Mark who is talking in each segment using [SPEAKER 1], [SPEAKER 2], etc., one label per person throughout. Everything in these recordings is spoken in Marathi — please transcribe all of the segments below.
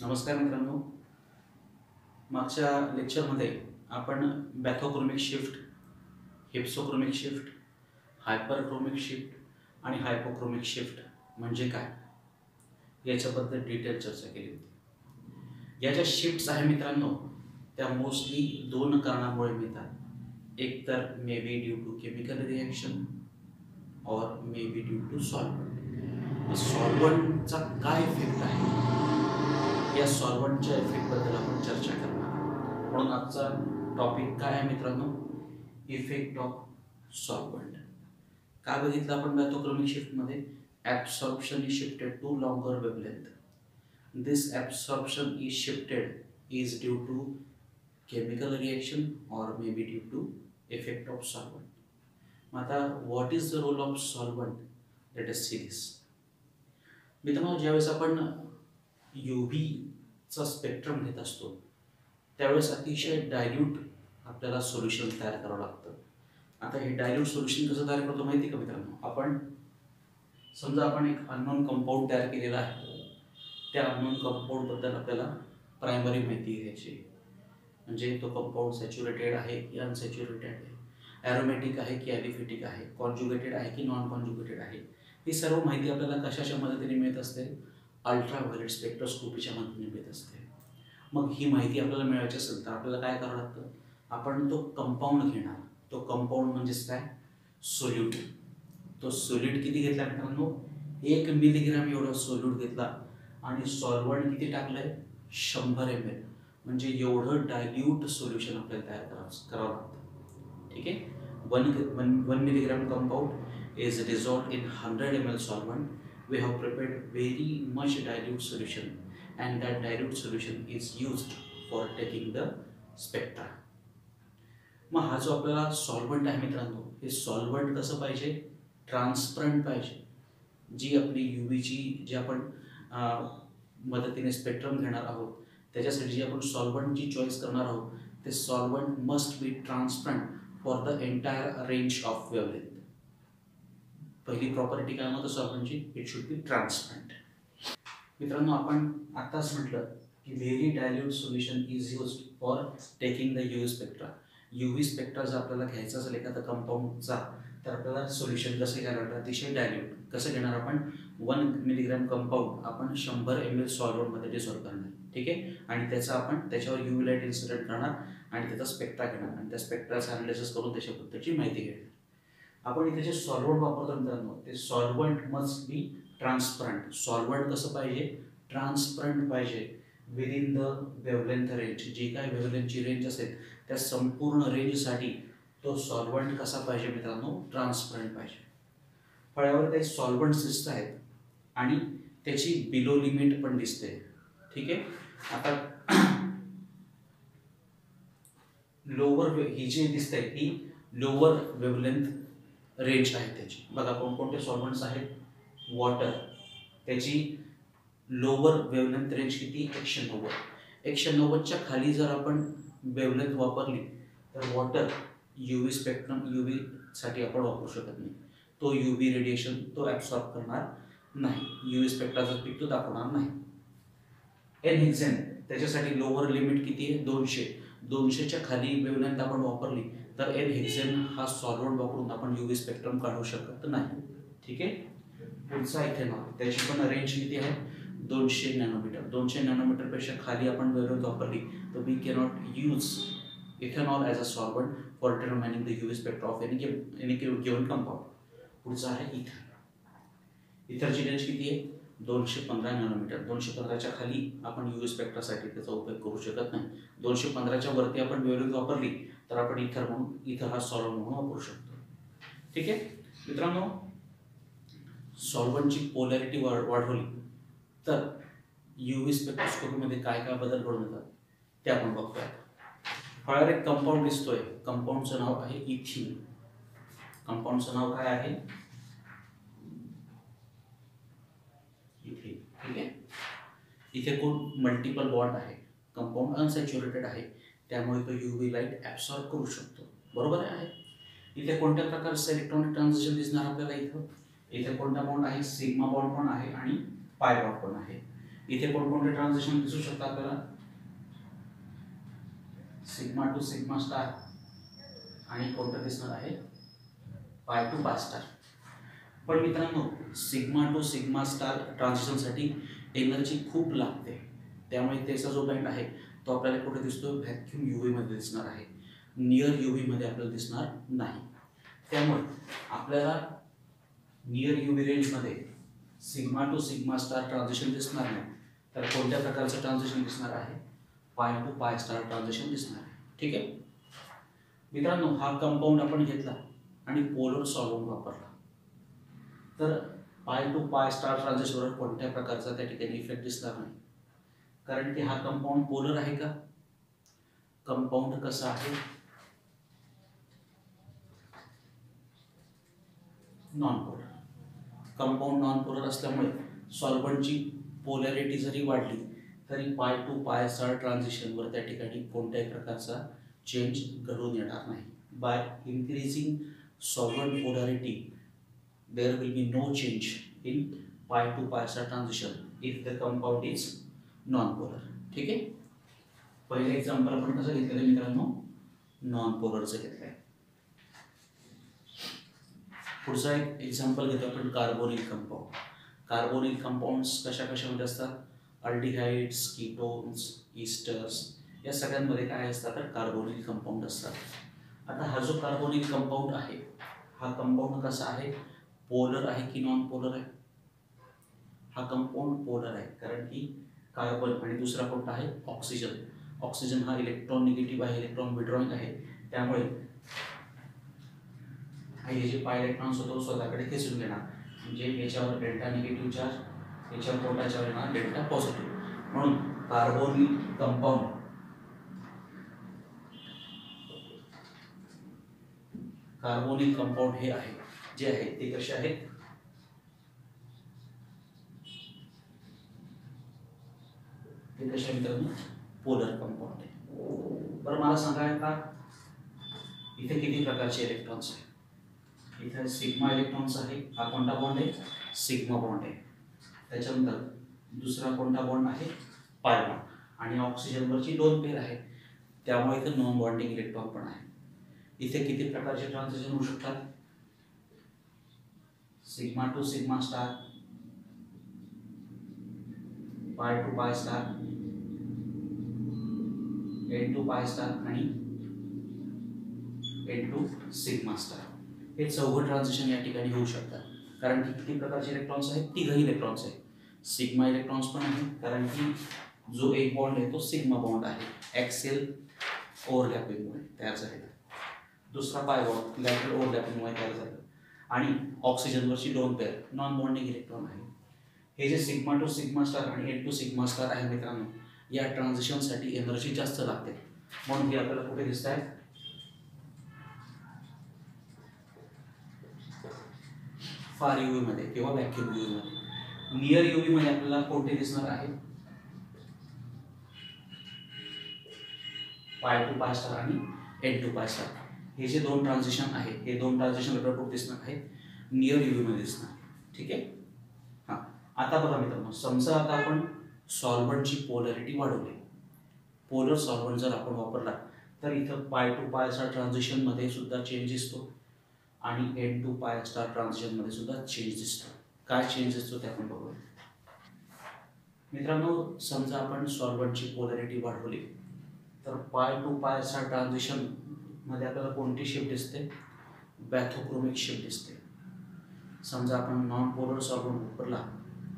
[SPEAKER 1] नमस्कार मित्रांनो. मागच्या लेक्चरमध्ये आपण बॅथोक्रोमिक शिफ्ट, हिप्सोक्रोमिक शिफ्ट, हायपरक्रोमिक शिफ्ट आणि हायपोक्रोमिक शिफ्ट म्हणजे काय याच्याबद्दल डिटेल चर्चा केली होती. या ज्या शिफ्ट्स आहे मित्रांनो, त्या मोस्टली दोन कारणामुळे मिळतात. एक तर may be due to chemical reaction or may be due to solvent. सॉल्वंटचा काय इफेक्ट आहे, या सॉल्वंटच्या इफेक्टबद्दल आपण चर्चा करणार. म्हणून आजचा टॉपिक काय आहे मित्रांनो, इफेक्ट ऑफ सॉल्वंट. काय बघितलं आपण बॅथोक्रोमिक शिफ्टमध्ये, absorption is shifted to longer wavelength. This absorption is shifted is due to chemical reaction or may be due to effect of solvent. मग आता what is the role of solvent, let us see this. मित्रांनो, ज्यावेळेस आपण UVचा स्पेक्ट्रम घेत असतो त्यावेळेस अतिशय डायल्यूट आपल्याला सोल्युशन तयार करावं लागतं. आता हे डायल्यूट सोल्युशन कसं तयार करतो माहिती का मित्रांनो, आपण समजा आपण एक अननोन कंपाऊंड तयार केलेला आहे. त्या अननोन कंपाऊंडबद्दल आपल्याला प्रायमरी माहिती घ्यायची, म्हणजे तो कंपाऊंड सॅच्युरेटेड आहे की अनसॅच्युरेटेड आहे, ॲरोमॅटिक आहे की ॲलिफेटिक आहे, कॉन्जुगेटेड आहे की नॉन कॉन्जुगेटेड आहे. ही सर्व माहिती आपल्याला कशाच्या मदतीने मिळत असते, अल्ट्राव्हायोलेट स्पेक्ट्रोस्कोपीच्या मदतीने मिळत असते. मग ही माहिती आपल्याला मिळवायची असेल तर आपल्याला काय करावं लागतं, आपण तो कंपाऊंड घेणार. तो कंपाऊंड म्हणजेच काय, सोल्यूट. तो सोल्यूट किती घेतला मित्रांनो, 1 मिलीग्राम एवढा सोल्यूट घेतला आणि सॉल्वंट किती टाकलंय, 100 ml. म्हणजे एवढं डायल्यूट सोल्युशन आपल्याला तयार करावं लागतं. ठीक आहे. 1 milligram compound is dissolved in 100 ml solvent. We have prepared very much dilute solution and that dilute solution is used for taking the spectra. मग हा जो आपल्याला सॉल्वंट आहे मित्रांनो, हे सॉल्वंट कसं पाहिजे, ट्रान्सपरंट पाहिजे. जी आपली UVची जी आपण मदतीने स्पेक्ट्रम घेणार आहोत त्याच्यासाठी जी आपण सॉल्वंटची चॉईस करणार आहोत, ते solvent must be transparent for the entire range of wavelength. पहिली प्रॉपर्टी काय म्हणतो सॉल्वंटची, इट शुड बी ट्रान्सपरंट. मित्रांनो, आपण आताच म्हटलं की very dilute solution is used for taking the UV spectra. UV spectra जर आपल्याला घ्यायचा असेल एखादा कंपाऊंडचा, तर आपल्याला सोल्युशन कसं घ्यायला लागतं, अतिशय डायल्यूट. कसं घेणार आपण, 1 मिलीग्राम कंपाऊंड आपण 100 ml सॉल्वंटमध्ये डिसॉल्व्ह करणार. ठीक आहे. आणि त्याचा आपण त्याच्यावर UV लाईट इन्सिडेंट करणार आणि त्याचा स्पेक्ट्रा घेणार आणि त्या स्पेक्ट्राचं अनालिसिस करून त्याच्याबद्दलची माहिती घेणार. आपण इथे जे सॉल्वंट वापरतो मित्रांनो, ते solvent must be transparent. Solvent कसं पाहिजे, ट्रान्सपरंट पाहिजे. विदिन द वेवलेंथ रेंज, जी काय वेवलेंथची रेंज असेल त्या संपूर्ण रेंजसाठी तो सॉल्वंट कसा पाहिजे मित्रांनो, ट्रान्सपरंट पाहिजे. फळ्यावर काही सॉल्वंट्स दिसत आहेत आणि त्याची बिलो लिमिट पण दिसते. ठीक आहे. आता लोअर ही जी दिसते ही लोअर वेवलेंथ रेंज आहे त्याची. बघा कोणकोणते सॉल्वंट्स आहेत, वॉटर, त्याची लोअर वेवलेंथ रेंज किती, 190. 190च्या खाली जर आपण वेवलेंथ वापरली तर वॉटर UV स्पेक्ट्रम UV साठी आपण वापरू शकत नाही. तो UV रेडिएशन तो ॲब्सॉर्ब करणार नाही, UV स्पेक्ट्राचा पीक तो दाखवणार नाही. एनहेक्सेन त्याच्यासाठी लोअर लिमिट किती आहे, 200. 200च्या खाली वेवलेंथ आपण वापरली तर एनहेक्सेन हा सॉल्वंट वापरून आपण UV स्पेक्ट्रम काढू शकत नाही. ठीक आहे. पुढचा इथेनॉल, त्याची पण रेंज किती आहे, 200 नॅनोमीटर. 200 नॅनोमीटरपेक्षा खाली आपण वेवलेंथ वापरली तर we cannot use ethanol as a solvent for determining the UV spectra of any given compound. पुढचा आहे इथर. इथरची रेंज किती आहे, 215 नॅनोमीटर. 215च्या खाली आपण UV स्पेक्ट्रासाठी त्याचा उपयोग करू शकत नाही. 215च्या वरती आपण वेवलेंथ वापरली तर आपण इथर हा सॉल्वंट म्हणून वापरू शकतो. ठीक आहे मित्रांनो, सॉल्वंटची पोलॅरिटी वाढवली तर UV स्पेक्ट्रोस्कोपीमध्ये काय काय बदल घडून येतात ते आपण बघतोय. फळ्यावर एक कंपाऊंड दिसतोय, कंपाऊंडचं नाव आहे इथिन. कंपाऊंडचं नाव काय आहे, इथिन. ठीक आहे. इथे कोण मल्टिपल बॉन्ड आहे, कंपाऊंड अनसॅच्युरेटेड आहे, त्यामुळे तो UV लाईट ॲब्सॉर्ब करू शकतो. बरोबर आहे. इथे कोणत्या प्रकारचं इलेक्ट्रॉनिक ट्रान्झिशन दिसणार आपल्याला, इथे कोणता बॉन्ड आहे, सिग्मा बॉन्ड पण आहे आणि पाय बॉन्ड पण आहे. इथे कोणकोणते ट्रान्झिशन दिसू शकतात आपल्याला, सिग्मा टू सिग्मा स्टार आणि कोणतं दिसणार आहे, पाय टू पाय स्टार. पण मित्रांनो सिग्मा टू सिग्मा स्टार ट्रान्झिशनसाठी एनर्जी खूप लागते, त्यामुळे त्याचा जो बँड आहे तो आपल्याला कुठे दिसतो, व्हॅक्यूम यूव्ही मध्ये दिसणार आहे, नियर यूव्ही मध्ये आपल्याला दिसणार नाही. त्यामुळे आपल्याला नियर यूव्ही रेंजमध्ये sigma to sigma star transition दिसणार नाही, तर कोणत्या प्रकारचं ट्रान्झिशन दिसणार आहे, पाय टू पाय स्टार ट्रान्झिशन दिसणार आहे. ठीक आहे मित्रांनो, हा कंपाऊंड आपण घेतला आणि पोलर सॉल्व्हंट वापरला, तर पाय टू पाय स्टार ट्रान्झिशनवर कोणत्या प्रकारचा त्या ठिकाणी इफेक्ट दिसणार नाही, कारण की हा कंपाऊंड पोलर आहे का, कंपाऊंड कसा आहे, non polar. Compound non polar असल्यामुळे सॉल्व्हंटची पोलॅरिटी जरी वाढली तरी पाय टू पाय स्टार ट्रान्झिशनवर त्या ठिकाणी कोणत्याही प्रकारचा चेंज घडून येणार नाही. By increasing solvent polarity there will be no change in pi to pi star transition if the compound is non polar. ठीक आहे, पहिले एक्झाम्पल आपण कसं घेतलेलं मित्रांनो, नॉन पोलरचं घेतलंय. पुढचा एक एक्झाम्पल घेतो आपण कार्बोनिल कंपाऊंड. कार्बोनिल कंपाऊंड्स कशा कशामध्ये असतात, अल्डिहाइड्स, कीटोन्स, ईस्टर्स या सगळ्यांमध्ये काय असतात, तर कार्बोनिल कंपाऊंड असतात. आता हा जो कार्बोनिल कंपाऊंड आहे हा कंपाऊंड कसा आहे, पोलर आहे की नॉन पोलर आहे, हा कंपाऊंड पोलर आहे, कारण की कार्बन आणि दुसरा कोणता आहे, ऑक्सिजन. ऑक्सिजन हा इलेक्ट्रॉन निगेटिव्ह आहे, इलेक्ट्रॉन विड्रॉइंग आहे, त्यामुळे हे जे पाय इलेक्ट्रॉन्स होतो स्वतःकडे खेचून घेणार, म्हणजे याच्यावर डेल्टा निगेटिव्ह चार्ज, याच्यावर कोणता चार्ज येणार, डेल्टा पॉझिटिव्ह. म्हणून कार्बोनिल कंपाऊंड हे आहे जे आहे ते कसे आहेत, ते कशा मित्रांनो, पोलर कंपाऊंड आहे. बरं मला सांगा का इथे किती प्रकारचे इलेक्ट्रॉन्स आहेत, इथे सिग्मा इलेक्ट्रॉन्स आहे, हा कोणता बॉन्ड आहे, सिग्मा बॉन्ड आहे. त्याच्यानंतर दुसरा कोणता बॉन्ड आहे, पाय बॉन्ड, आणि ऑक्सिजनवरची 2 पेअर आहे, त्यामुळे इथे नॉन बॉन्डिंग इलेक्ट्रॉन पण आहे. इथे किती प्रकारचे ट्रान्झिशन होऊ शकतात, सिग्मा टू सिग्मा स्टार, पाय to pi star, N to pi star आणि एन टू सिग्मा स्टार. हे चौघं ट्रान्झिशन या ठिकाणी होऊ शकतात, कारण की किती प्रकारचे इलेक्ट्रॉन्स आहेत, तिघही इलेक्ट्रॉन्स आहेत. सिग्मा इलेक्ट्रॉन्स पण आहेत, कारण की जो एक बॉन्ड आहे तो सिग्मा बॉन्ड आहे, ॲक्सियल ओव्हरलॅपिंगमुळे तयार झालेला. दुसरा पाय बॉन्ड लॅटरल ओव्हरलॅपिंगमुळे तयार झालेला, आणि ऑक्सिजनवरची 2 पेअर नॉन बॉन्डिंग इलेक्ट्रॉन आहे. हे जे सिग्मा टू सिग्मा स्टार आणि एन टू सिग्मा स्टार आहे मित्रांनो, या ट्रान्झिशनसाठी एनर्जी जास्त लागते, म्हणून हे आपल्याला कुठे दिसत आहे, फार यूव्ही मध्ये किंवा व्हॅक्यूम यूव्ही मध्ये. नियर यूव्ही मध्ये आपल्याला कोणते दिसणार आहे, पाय टू पाय स्टार आणि एन टू पाय स्टार. हे जे 2 ट्रान्झिशन आहे हे 2 ट्रान्झिशन आपल्याला कुठे दिसणार आहे, नियर यूव्ही मध्ये दिसणार. ठीक आहे, हां. आता बघा मित्रांनो, समजा आता आपण सॉल्व्हंटची पोलॅरिटी वाढवली, पोलर सॉल्व्हंट जर आपण वापरला तर इथं पाय टू पाय स्टार ट्रान्झिशन मध्ये सुद्धा चेंज दिसतो आणि N to pi star transition मध्ये सुद्धा चेंज दिसतो. काय चेंज दिसतो ते आपण बघूया मित्रांनो. समजा आपण सॉल्व्हंटची पोलॅरिटी वाढवली तर पाय टू पाय स्टार ट्रान्झिशन मध्ये आपल्याला कोणती शिफ्ट दिसते, बॅथोक्रोमिक शिफ्ट दिसते. समजा आपण नॉन पोलर सॉल्व्हंट वापरला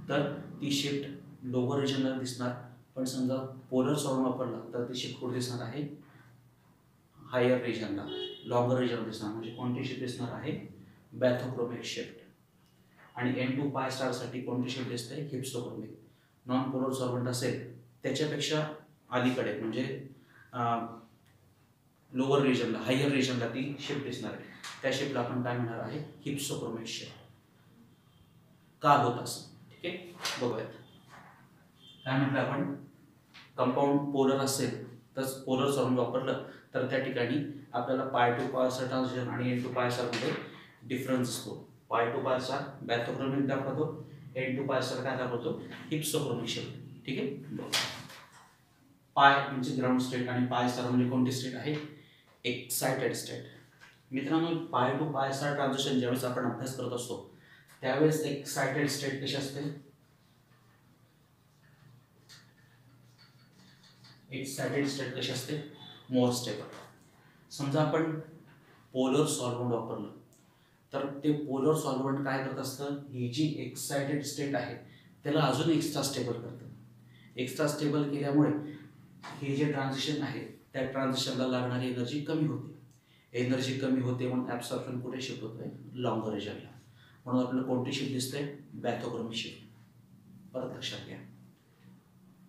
[SPEAKER 1] तर ती शिफ्ट लोअर रिजनला दिसणार, पण समजा पोलर सॉल्व्हंट वापरला तर ती शिफ्ट कुठे दिसणार आहे, हायर रिजनला, लॉंगर रिजनला दिसणार. म्हणजे कोणती शिफ्ट दिसणार आहे, बॅथोक्रोमिक शिफ्ट. आणि एन टू पाय स्टारसाठी कोणती शिफ्ट दिसते, हिप्सोक्रोमिक. नॉन पोलर सॉल्व्हंट असेल त्याच्यापेक्षा अलीकडे म्हणजे लोअर रिजनला, हायर रिजनला ती शिफ्ट दिसणार आहे, त्या शिफ्टला आपण काय म्हणणार आहे, हिप्सोक्रोमिक शिफ्ट. का होत असं, ठीक आहे, बघूयात. काय म्हटलं आपण, कंपाऊंड पोलर असेल तर पोलर सॉल्व्हंट वापरलं तर त्या ठिकाणी आपल्याला पाय टू पाय स्टार ट्रान्झिशन आणि एन टू पाय स्टारमध्ये डिफरन्स असतो. पाय टू पाय स्टार बॅथोक्रोमिक दाखवतो, एन टू पाय स्टार काय दाखवतो, हिप्सोक्रोमिक शिफ्ट. ठीक आहे. पाय म्हणजे ग्राउंड स्टेट आणि पाय स्टार म्हणजे कोणती स्टेट आहे? Excited state. मित्रांनो, पाय टू पाय स्टार ट्रान्झिशन ज्यावेळेस आपण अभ्यास करत असतो त्यावेळेस एक्साइटेड स्टेट कशी असते? एक्साइटेड स्टेट कशी असते? More stable. समजा आपण पोलर सॉल्व्हंट वापरलं तर ते पोलर सॉल्व्हंट काय करत असतं, ही जी एक्साइटेड स्टेट आहे त्याला अजून एक्स्ट्रा स्टेबल करतं. एक्स्ट्रा स्टेबल केल्यामुळे हे जे ट्रान्झिशन आहे त्या ट्रान्झिशनला लागणारी एनर्जी कमी होते. एनर्जी कमी होते म्हणून ॲब्सॉर्प्शन कुठे शिफ्ट होतंय? लॉंगर रिजनला. म्हणून आपल्याला कोणती शिफ्ट दिसते? बॅथोक्रोमिक शिफ्ट. परत लक्षात घ्या,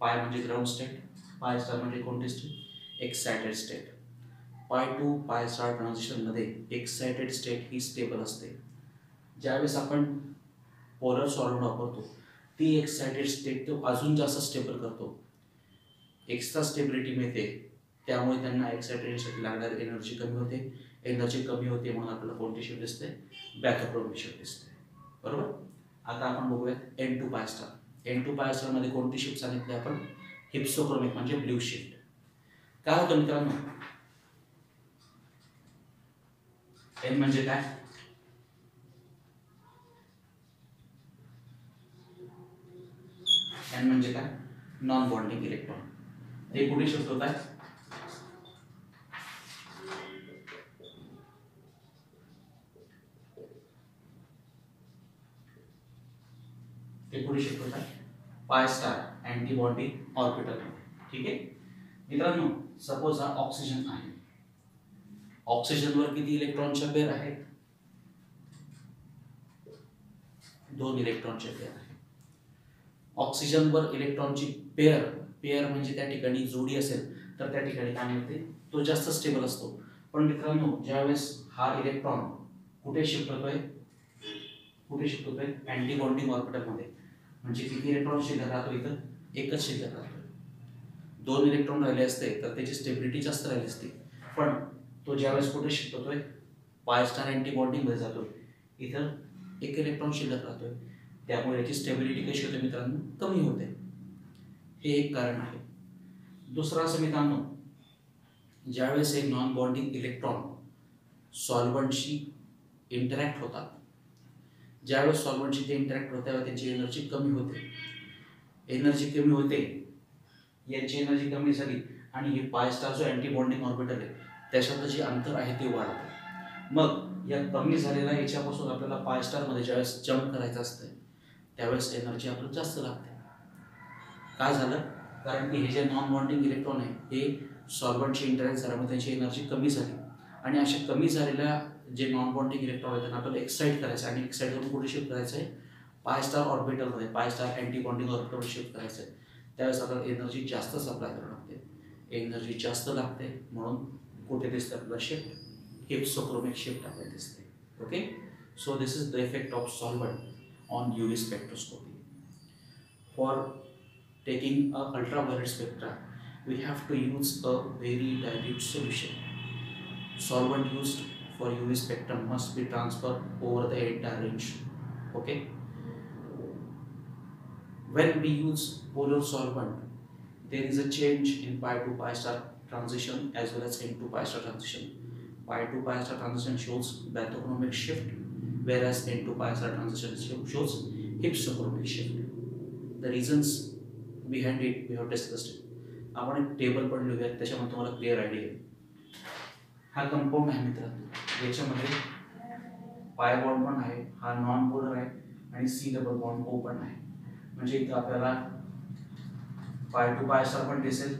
[SPEAKER 1] पाय म्हणजे ग्राउंड स्टेट, पाय स्टार म्हणजे कोणती स्टेट? Excited state. पाय to pi star ट्रान्झिशनमध्ये excited state he stable असते. ज्यावेळेस आपण पोलर सॉल्व्हंट वापरतो ती एक्साइटेड स्टेट तो अजून जास्त स्टेबल करतो, एक्स्ट्रा स्टेबिलिटी मिळते. त्यामुळे त्यांना एक्साइटेड स्टेट लागणारी एनर्जी कमी होते. एनर्जी कमी होते म्हणून आपल्याला कोणती शिफ्ट दिसते? बॅथोक्रोमिक शिफ्ट दिसते. बरोबर. आता आपण बघूयात N2 पाय स्टार. N2 पाय स्टार मध्ये कोणती शिफ्ट सांगितली आपण? हिप्सोक्रोमिक म्हणजे ब्ल्यू शिफ्ट. काय होतं मित्रांनो? N म्हणजे काय? N म्हणजे काय? Non bonding electron. ते कुठे शिफ्ट होत आहे? ते कुठे शिफ्ट होत आहे? पाय स्टार अँटी बॉन्डिंग ऑर्बिटल. ठीक आहे मित्रांनो, सपोज हा ऑक्सिजन आहे. ऑक्सिजनवर किती इलेक्ट्रॉनच्या पेअर आहेत? 2 इलेक्ट्रॉनच्या पेअर आहेत. ऑक्सिजनवर इलेक्ट्रॉनची पेअर, पेअर म्हणजे त्या ठिकाणी जोडी असेल तर त्या ठिकाणी काय मिळते? तो जास्त स्टेबल असतो. पण मित्रांनो, ज्यावेळेस हा इलेक्ट्रॉन कुठे शिफ्ट होतोय? कुठे शिफ्ट होतोय? अँटी बॉन्डिंग ऑर्बिटलमध्ये. म्हणजे किती इलेक्ट्रॉन शिल्लक राहतो? इथं एकच शिल्लक राहतो. 2 इलेक्ट्रॉन राहिले असते तर त्याची स्टेबिलिटी जास्त राहिली असती. पण तो ज्यावेळेस कुठे शिफ्ट होतोय? पाय स्टार अँटी बॉन्डिंग मध्ये जातोय. इथं एक इलेक्ट्रॉन शिल्लक राहतोय. त्यामुळे याची स्टेबिलिटी कशी होते मित्रांनो? कमी होते. हे एक कारण आहे. दुसरं असं मित्रांनो, ज्यावेळेस एक नॉन बॉन्डिंग इलेक्ट्रॉन सॉल्व्हंटशी इंटरॅक्ट होतात, ज्यावेळेस सॉल्व्हंटशी ते इंटरॅक्ट होतात त्यावेळेस त्यांची एनर्जी कमी होते. एनर्जी कमी होते, यांची एनर्जी कमी झाली आणि हे पाय स्टार जो अँटी बॉन्डिंग ऑर्बिटल आहे त्याच्यातलं जे अंतर आहे ते वाढतं. मग या कमी झालेल्या याच्यापासून आपल्याला पाय स्टारमध्ये ज्यावेळेस जम्प करायचं असतं त्यावेळेस एनर्जी आपल्याला जास्त लागते. काय झालं? कारण की हे जे नॉन बॉन्डिंग इलेक्ट्रॉन आहे हे सॉल्व्हंटशी इंटरॅक्ट झाल्यामुळे त्यांची एनर्जी कमी झाली आणि अशा कमी झालेल्या जे नॉन बॉन्डिंग इलेक्ट्रॉन आहेत त्यांना आपल्याला एक्साइट करायचं आणि एक्साइट करून कुठे शिफ्ट करायचं आहे? पाय स्टार ऑर्बिटलमध्ये, पाय स्टार अँटी बॉन्डिंग ऑर्बिटलमध्ये शिफ्ट करायचं आहे. त्यावेळेस आपल्याला एनर्जी जास्त सप्लाय करावी लागते. एनर्जी जास्त लागते म्हणून कुठे दिसते आपल्याला शिफ्ट? हिप्सोक्रोमिक शिफ्ट आपल्याला दिसते. Okay. So this is the effect of solvent on UV spectroscopy. For taking a ultraviolet spectra, we have to use a very dilute solution. Solvent used for UV spectrum must be transferred over the entire range. Okay. When we use polar solvent, there is a change in pi to pi star transition as well as N2 pi star transition. Pi to pi star transition shows bathochromic shift, whereas N2 pi star transition shows hypsochromic shift. The reasons behind it we have discussed it. आपण एक टेबल पण लिहूया त्याच्यामध्ये तुम्हाला क्लिअर आयडिया येईल. हा कंपाऊंड आहे मित्रांनो, याच्यामध्ये पाय बॉन्ड पण आहे, हा नॉन पोलर आहे आणि C डबल बॉन्ड O पण आहे. म्हणजे इथं आपल्याला पाय टू पाय स्टार पण दिसेल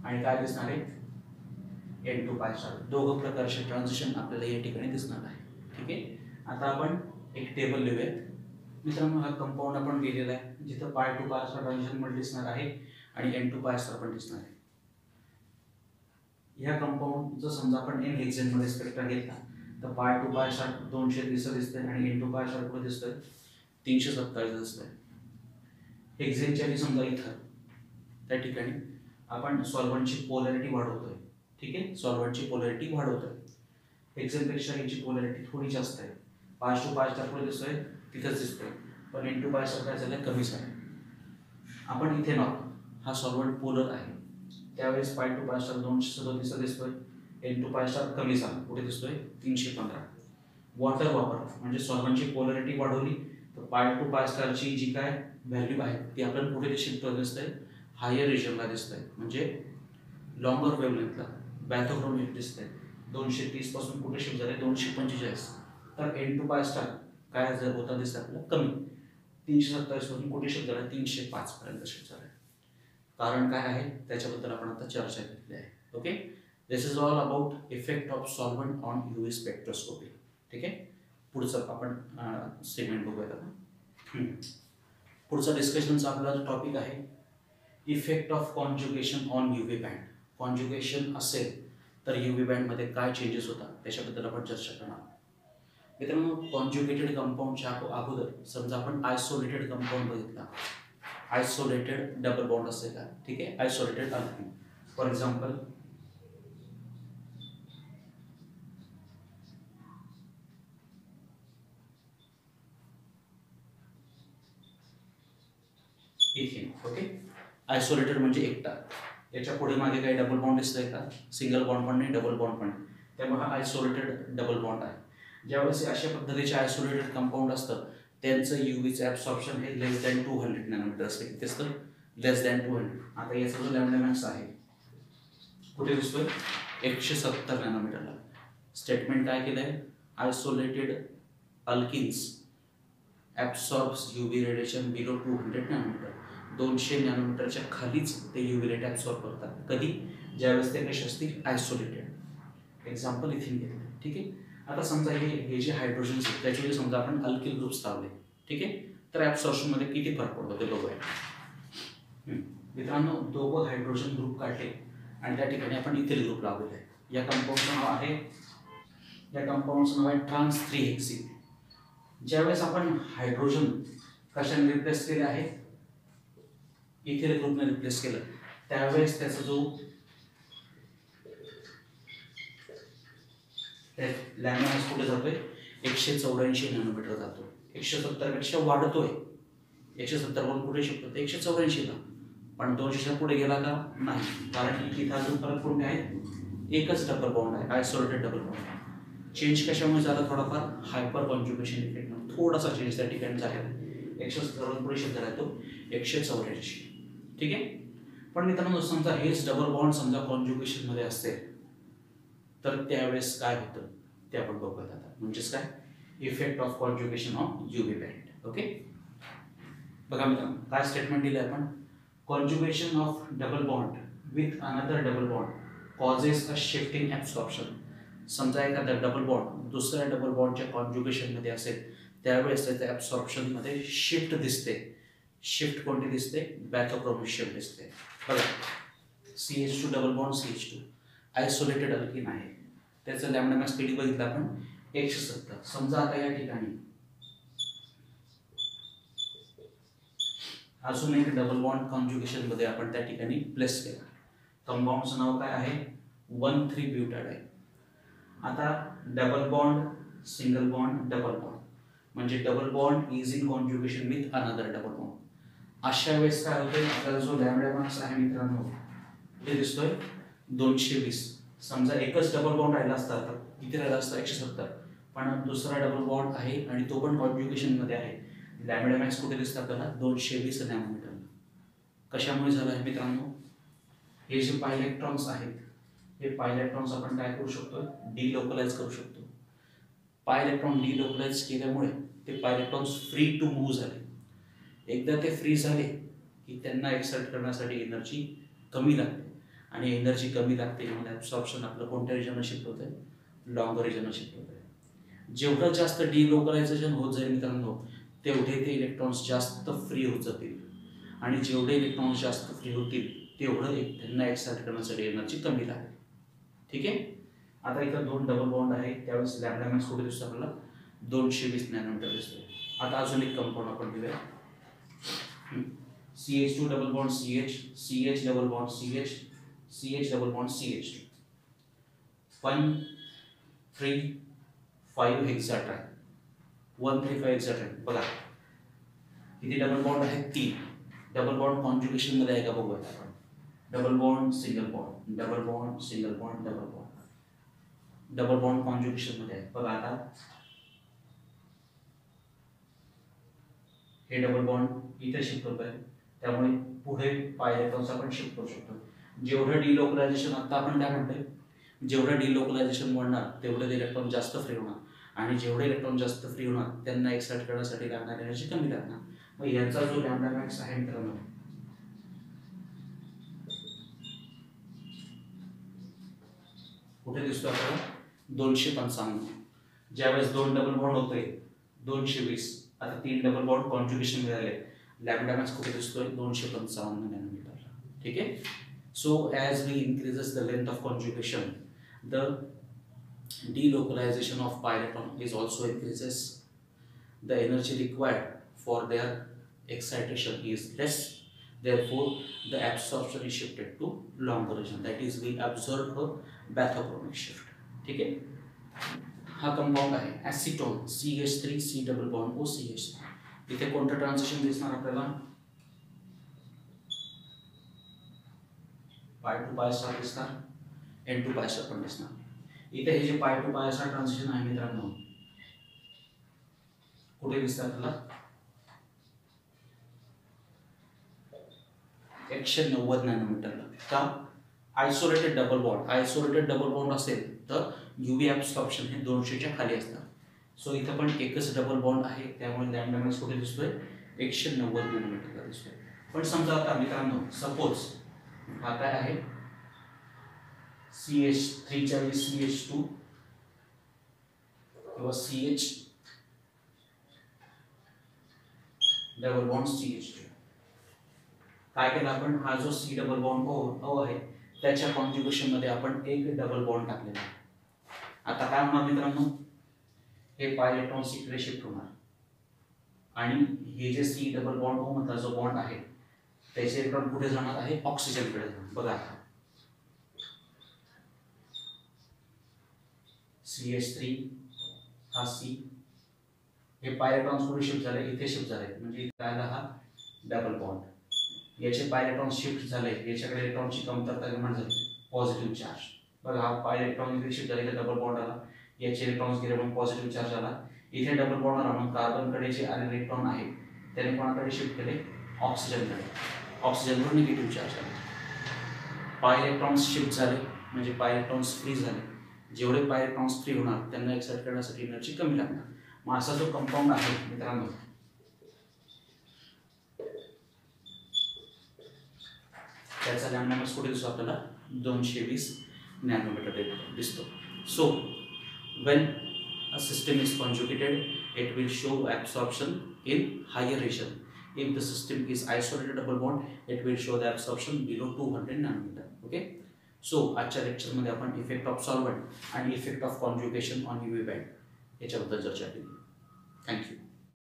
[SPEAKER 1] आणि काय दिसणार आहे? N2 पाय स्टार. दोघं प्रकारचे ट्रान्झिशन आपल्याला या ठिकाणी दिसणार आहे. ठीक आहे. आता आपण एक टेबल लिहूयात मित्रांनो. हा कंपाऊंड आपण गेलेला आहे जिथं पाय टू पाय स्टार ट्रान्झिशन पण दिसणार आहे आणि N2 पाय स्टार पण दिसणार आहे. ह्या कंपाऊंडचं समजा आपण N हेक्सेन मध्ये स्पेक्ट्रा घेतला तर पाय टू पाय स्टार 230 दिसतंय आणि N2 पाय स्टार कुठे दिसतंय? 327 दिसतंय. हेक्सेनच्या आधी समजा इथं त्या ठिकाणी आपण सॉल्व्हंटची पोलॅरिटी वाढवतोय. ठीक आहे. सॉल्व्हंटची पोलॅरिटी वाढवतोय. हेक्सेनपेक्षा याची पोलॅरिटी थोडी जास्त आहे. पाय टू पाय स्टार कुठे दिसतोय? तिथंच दिसतोय. पण N2 पाय स्टार काय झालं? कमी झालं. आपण इथेनॉल हा सॉल्व्हंट पोलर आहे, त्यावेळेस पाय टू पाय स्टार 237 दिसतोय, एन टू पाय स्टार कमी झाला, कुठे दिसतोय 315. वॉटर वापर म्हणजे सॉल्व्हंटची पोलॅरिटी वाढवली तर पाय टू पाय स्टारची जी काय व्हॅल्यू आहे ती आपल्याला कुठे शिफ्ट दिसतंय, हायर रिजनला दिसतंय, म्हणजे लॉंगर वेव्हलेंथला बॅथोक्रोमिक दिसतंय. 230 पासून कुठे शिफ्ट झाले 245. तर एन टू पाय स्टार काय जर होता दिसतं आपल्याला कमी, 327 पासून कुठे शिफ्ट झाला 305 पर्यंत शिफ्ट झाला. कारण काय आहे त्याच्याबद्दल आपण आता चर्चा केलेली आहे. Okay, this is all about effect of solvent on UV spectroscopy. ठीक आहे, पुढचं आपण सेगमेंट बघूयात आता. पुढचा डिस्कशनचा आपला टॉपिक आहे effect of conjugation on UV band. Conjugation असेल तर यूव्ही बँडमध्ये काय चेंजेस होतात त्याच्याबद्दल आपण चर्चा करणार. मित्रांनो, कॉन्ज्युगेटेड कंपाऊंडच्या अगोदर समजा आपण आयसोलेटेड कंपाऊंड बघितला, आयसोलेटेड डबल बॉन्ड असेल का, ठीक आहे, isolated alkene. For example ethane. Okay, isolated म्हणजे एकटा, याच्या पुढे मागे काही डबल बॉन्ड दिसतंय का, सिंगल बॉन्ड पण नाही, डबल बॉन्ड पण नाही, त्यामुळे हा आयसोलेटेड डबल बॉन्ड आहे. ज्यावेळेस अशा पद्धतीचे आयसोलेटेड कंपाऊंड असतं त्यांचं यूव्हीचं ॲब्सॉर्प्शन हे लेस दॅन 200 नॅनोमीटर असते. किती असतं, लेस दॅन 200. आता याचा जो लॅम्बडा मॅक्स आहे कुठे दिसतोय 170 नॅनोमीटरला. स्टेटमेंट काय केलं आहे, isolated alkenes absorbs UV radiation below 200 nanometre. 200 नॅनोमीटरच्या खालीच ते यूव्ही रेट ॲब्सॉर्ब करतात. कधी, ज्यावेळेस ते कसे असतील आयसोलेटेड. एक्झाम्पल इथेन घेतलं. ठीक आहे, आता समजा हे जे हायड्रोजन्स आहेत त्याच्यामध्ये समजा आपण अल्किल ग्रुप्स लावले. ठीक आहे, तर ॲब्सॉर्प्शनमध्ये किती फरक पडतो ते बघूया. मित्रांनो, दोघं हायड्रोजन ग्रुप काढले आणि त्या ठिकाणी आपण इथिल ग्रुप लावलेला आहे. या कंपाऊंडचं नाव आहे ट्रान्स 3-हेक्सी. ज्यावेळेस आपण हायड्रोजन कशाने रिप्लेस केले आहे, इथिल ग्रुपने रिप्लेस केलं, त्यावेळेस त्याचा जो लॅम्बडा मॅक्स कुठे जातोय 184 नॅनोमीटर जातो. 170 पेक्षा वाढतोय, 170 वरून कुठे शिफ्ट होते 184 ला. पण 200 पुढे गेला का नाही, कारण की इथं अजून फरक कोणते आहे, एकच डबल बॉन्ड आहे, आयसोलेटेड डबल बॉन्ड. चेंज कशामुळे झाला, थोडाफार हायपर कॉन्ज्युगेशन इफेक्ट म्हणून थोडासा चेंज त्या ठिकाणी झालेला आहे. 170 वरून पुढे शिफ्ट झाला तो 184. ठीक आहे, पण मित्रांनो समजा हेच डबल बॉन्ड समजा कॉन्ज्युगेशन मध्ये असते तर त्यावेळेस काय होतं ते आपण बघूयात आता. म्हणजेच काय, effect of conjugation on UV band. Okay, बघा मित्रांनो काय स्टेटमेंट दिलं आहे आपण, conjugation of double bond with another double bond causes a shifting absorption. समजा एखादा डबल बॉन्ड दुसऱ्या डबल बॉन्डच्या कॉन्ज्युगेशनमध्ये असेल त्यावेळेस त्याच्या ॲब्सॉर्प्शनमध्ये शिफ्ट दिसते. शिफ्ट कोणती दिसते, बॅथोक्रोमिक शिफ्ट दिसते. बघा, CH2 double bond CH2 isolated alkene आहे, त्याचं लॅम्बडा मॅक्स किती बघितलं आपण 170. समजा आता या ठिकाणी अजून एक डबल बॉन्ड कॉन्ज्युगेशन मध्ये आपण त्या ठिकाणी प्लेस केला. कंपाऊंडचं नाव काय आहे 1,3 ब्युटाइड आहे. आता double bond, single bond, double bond म्हणजे double bond is in conjugation with another double bond. अशा वेळेस काय होते, आपल्याला जो लॅम्बडा मॅक्स आहे मित्रांनो हे दिसतोय 220. समजा एकच डबल बॉन्ड राहिला असता तर किती राहिला असता 170, पण दुसरा डबल बॉन्ड आहे आणि तो पण कॉन्ज्युगेशन मध्ये आहे. लॅम्बडा मॅक्स कुठे दिसतं आपल्याला 220 नॅनोमीटर. कशामुळे झालं आहे मित्रांनो, हे जे पायलेक्ट्रॉन्स आहेत हे पायलेक्ट्रॉन्स आपण काय करू शकतो, डिलोकलाइज करू शकतो. पायलेक्ट्रॉन डिलोकलाइज केल्यामुळे ते पायलेक्ट्रॉन्स फ्री टू मूव्ह झाले. एकदा ते फ्री झाले की त्यांना एक्साइट करण्यासाठी एनर्जी कमी लागते आणि एनर्जी कमी लागते म्हणून ॲब्सॉर्प्शन आपलं कोणत्या रिजनला शिफ्ट होतं, लॉंग रिजनला शिफ्ट होतं. जेवढं जास्त डिलोकलायझेशन होत जाईल मित्रांनो तेवढे ते इलेक्ट्रॉन्स जास्त फ्री होत जातील आणि जेवढे इलेक्ट्रॉन्स जास्त फ्री होतील तेवढं त्यांना एक्साइट करण्यासाठी एनर्जी कमी लागेल. ठीक आहे, आता इथं 2 डबल बॉन्ड आहे त्यावेळेस लॅम्बडा मॅक्स कुठे दिसतो आपल्याला 220 नॅनोमीटर दिसतोय. आता अजून एक कंपाऊंड आपण घेऊया, CH2 double bond CH, CH double bond CH, CH double bond CH2, 1, 3, 5 हेक्साट्राय, 1, 3, 5 हेक्साट्राय. बघा किती डबल बॉन्ड आहेत 3. डबल बॉन्ड कॉन्जुगेशन मध्ये आहे का बघूया आपण. Double bond single bond, double bond single bond, double bond, double bond conjugation मध्ये आहे. बघा आता हे डबल बॉन्ड इथे शिफ्ट होत आहे, त्यामुळे पुढे पाय इलेक्ट्रॉन्स आपण शिफ्ट करू शकतो. जेवढं डिलोकलायझेशन आता आपण काय म्हणतोय, जेवढं डिलोकलायझेशन वाढणार तेवढे इलेक्ट्रॉन जास्त फ्री होणार, आणि जेवढे इलेक्ट्रॉन जास्त फ्री होणार त्यांना एक्साइट करण्यासाठी लागणारी एनर्जी कमी लागणार. मग यांचा जो लॅम्बडा मॅक्स आहे मित्रांनो, कुठे दिसतो आपल्याला 255. ज्यावेळेस 2 डबल बॉन्ड होते 220, आता 3 डबल बॉन्ड कॉन्जुगेशन मिळाले, लॅम्बडा मॅक्स कुठे दिसतोय 255 नॅनोमीटर. ठीक आहे. So as we increases the length of conjugation, the delocalization of pi electron is also increases. The energy required for their excitation is less, therefore the absorption is shifted to longer region, that is we observe a bathochromic shift. ठीक है. हा कंपाउंड आहे acetone CH3 C double bond OCH. इथे कोणतं ट्रान्झिशन दिसणार आपल्याला, पाय टू पाय स्टार दिसणार, N टू पाय स्टार पण दिसणार. इथे हे जे पाय टू पाय असा ट्रान्झिशन आहे मित्रांनो, कुठे दिसतं आपल्याला 190 नॅनोमीटरला. का, आयसोलेटेड डबल बॉन्ड असेल तर UV ॲब्सॉर्प्शन हे 200च्या खाली असतं. सो इथं पण एकच डबल बॉन्ड आहे, त्यामुळे लॅम्बडा मॅक्स कुठे दिसतोय 190 नॅनोमीटरला दिसतोय. पण समजा आता मित्रांनो, सपोज हा काय आहे CH3 च्या वेळी CH2 किंवा CH डबल बॉन्ड CH2. काय केलं आपण, हा जो C डबल बॉन्ड O आहे त्याच्या कॉन्जुगेशन मध्ये आपण एक डबल बॉन्ड टाकलेला आहे. आता काय होणार मित्रांनो, हे पाय इलेक्ट्रॉन्स इकडे शिफ्ट होणार, आणि हे जे C डबल बॉन्ड O मधला जो बॉन्ड आहे त्याचे इलेक्ट्रॉन कुठे जाणार आहे, ऑक्सिजनकडे जाणार. बघा CH3 हा C, हे पाय इलेक्ट्रॉन्स कुठे शिफ्ट झाले, इथे शिफ्ट झाले, म्हणजे इथे आला हा डबल बॉन्ड. याचे पाय इलेक्ट्रॉन्स शिफ्ट झाले, याच्याकडे इलेक्ट्रॉनची कमतरता निर्माण झाली, पॉझिटिव्ह चार्ज. बघा हा पाय इलेक्ट्रॉन इथे शिफ्ट झाले, डबल बॉन्ड आला, याचे इलेक्ट्रॉन्स गेले म्हणून पॉझिटिव्ह चार्ज आला. इथे डबल बॉन्ड आला म्हणून कार्बनकडे जे आले इलेक्ट्रॉन आहे त्याने कोणाकडे शिफ्ट केले, ऑक्सिजनकडे. ऑक्सिजनवर निगेटिव्ह चार्ज आला. पाय इलेक्ट्रॉन्स शिफ्ट झाले म्हणजे पाय इलेक्ट्रॉन्स फ्री झाले. जेवढे पाय इलेक्ट्रॉन्स फ्री होणार त्यांना एक्साइट करण्यासाठी एनर्जी कमी लागणार. मग असा जो कंपाऊंड आहे मित्रांनो, त्याचा लॅम्बडा मॅक्स कुठे दिसतो आपल्याला 220 नॅनोमीटर दिसतो. So when a system is conjugated, it will show absorption in higher region. If the system is isolated double bond, it will show the absorption below 200 nanometer. Okay. So आजच्या लेक्चर मध्ये आपण इफेक्ट ऑफ सॉल्व्हेंट आणि effect of conjugation on UV band याच्याबद्दल चर्चा केली. थँक्यू.